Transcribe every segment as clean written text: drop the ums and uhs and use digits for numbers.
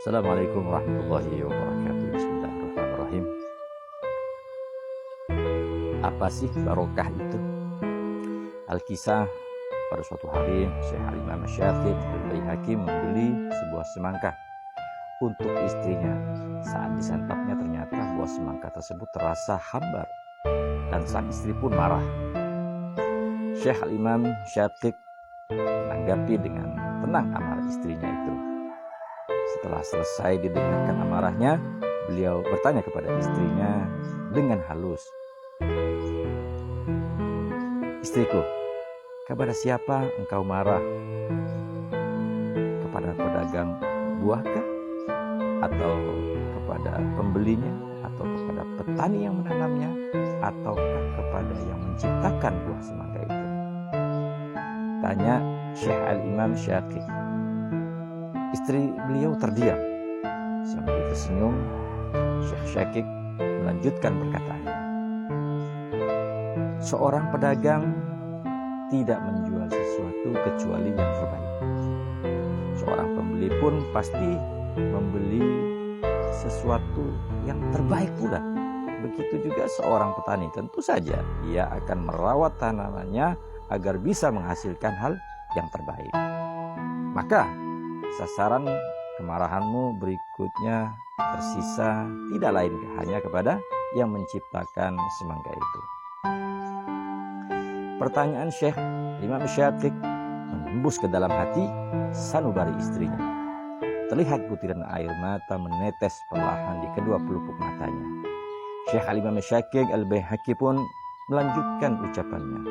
Assalamualaikum warahmatullahi wabarakatuh. Bismillahirrahmanirrahim. Apa sih barokah itu? Alkisah, pada suatu hari Syekh Al-Imam Syafi'i Al-Baihaqi membeli sebuah semangka untuk istrinya. Saat disantapnya ternyata buah semangka tersebut terasa hambar dan sang istri pun marah. Syekh Al-Imam Syafi'i menanggapi dengan tenang amarah istrinya itu. Setelah selesai didengarkan amarahnya, beliau bertanya kepada istrinya dengan halus, "Istriku, kepada siapa engkau marah? Kepada pedagang buahkah? Atau kepada pembelinya? Atau kepada petani yang menanamnya? Ataukah kepada yang menciptakan buah semangka itu?" Tanya Syekh Al-Imam Syafi'i. Istri beliau terdiam. Sambil tersenyum, Syekh Syafi'i melanjutkan perkataannya. Seorang pedagang tidak menjual sesuatu kecuali yang terbaik. Seorang pembeli pun pasti membeli sesuatu yang terbaik pula. Begitu juga seorang petani, tentu saja ia akan merawat tanamannya agar bisa menghasilkan hal yang terbaik. Maka sasaran kemarahanmu berikutnya tersisa tidak lain hanya kepada yang menciptakan semangka itu. Pertanyaan Syekh Imam Syafi'i menembus ke dalam hati sanubari istrinya. Terlihat butiran air mata menetes perlahan di kedua pelupuk matanya. Syekh Imam Syafi'i Al-Baihaqi pun melanjutkan ucapannya.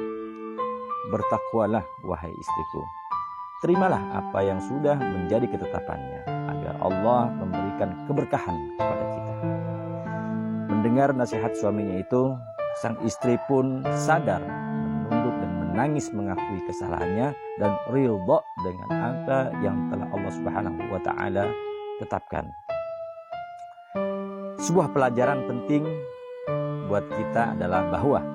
Bertakwalah wahai istriku. Terimalah apa yang sudah menjadi ketetapannya, agar Allah memberikan keberkahan kepada kita. Mendengar nasihat suaminya itu, sang istri pun sadar, menunduk dan menangis mengakui kesalahannya dan ridha dengan apa yang telah Allah Subhanahu wa taala tetapkan. Sebuah pelajaran penting buat kita adalah bahwa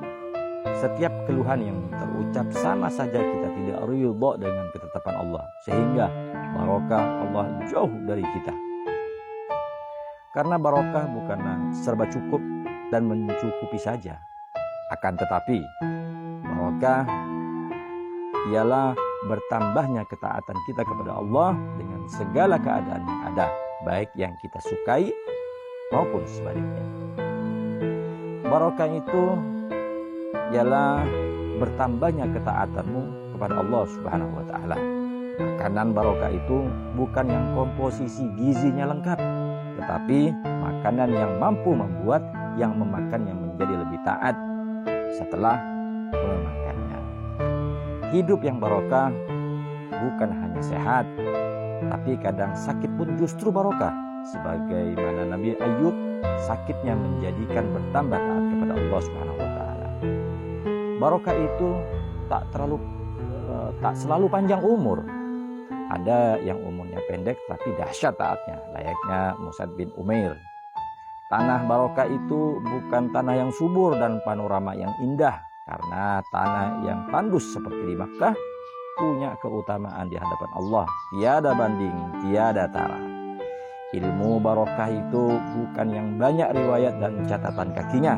setiap keluhan yang terucap sama saja kita tidak ridha dengan ketetapan Allah, sehingga barokah Allah jauh dari kita. Karena barokah bukanlah serba cukup dan mencukupi saja. Akan tetapi barokah ialah bertambahnya ketaatan kita kepada Allah dengan segala keadaan yang ada, baik yang kita sukai maupun sebaliknya. Barokah itu ialah bertambahnya ketaatanmu kepada Allah Subhanahu wa taala. Makanan barokah itu bukan yang komposisi gizinya lengkap, tetapi makanan yang mampu membuat yang memakannya menjadi lebih taat setelah memakannya. Hidup yang barokah bukan hanya sehat, tapi kadang sakit pun justru barokah. Sebagaimana Nabi Ayub, sakitnya menjadikan bertambah taat kepada Allah Subhanahu wa taala. Barokah itu tak selalu panjang umur. Ada yang umurnya pendek tapi dahsyat taatnya, layaknya Mus'ab bin Umair. Tanah barokah itu bukan tanah yang subur dan panorama yang indah, karena tanah yang tandus seperti di Makkah punya keutamaan di hadapan Allah, tiada banding, tiada tara. Ilmu barokah itu bukan yang banyak riwayat dan catatan kakinya.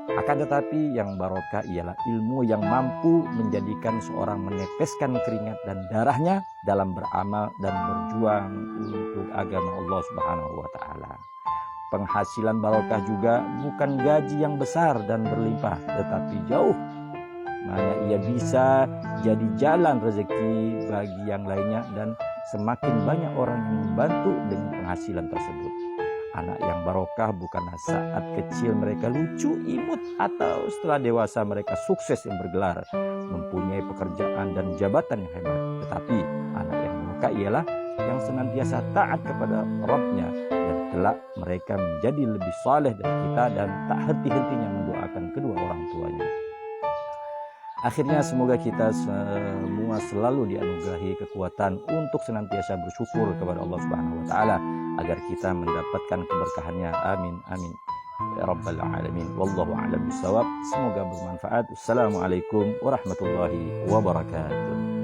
Akan tetapi yang barokah ialah ilmu yang mampu menjadikan seorang meneteskan keringat dan darahnya dalam beramal dan berjuang untuk agama Allah Subhanahu wa taala. Penghasilan barokah juga bukan gaji yang besar dan berlimpah, tetapi jauh mana ia bisa jadi jalan rezeki bagi yang lainnya dan semakin banyak orang yang membantu dengan penghasilan tersebut. Anak yang barokah bukanlah saat kecil mereka lucu, imut, atau setelah dewasa mereka sukses yang bergelar, mempunyai pekerjaan dan jabatan yang hebat. Tetapi anak yang barokah ialah yang senantiasa taat kepada Rabb-Nya, dan kelak mereka menjadi lebih saleh dari kita dan tak henti-hentinya mendoakan kedua orang tuanya. Akhirnya semoga kita semua selalu dianugerahi kekuatan untuk senantiasa bersyukur kepada Allah Subhanahu wa taala agar kita mendapatkan keberkahannya. Amin amin ya rabbal alamin. Wallahu a'lam bishawab. Semoga bermanfaat. Assalamualaikum warahmatullahi wabarakatuh.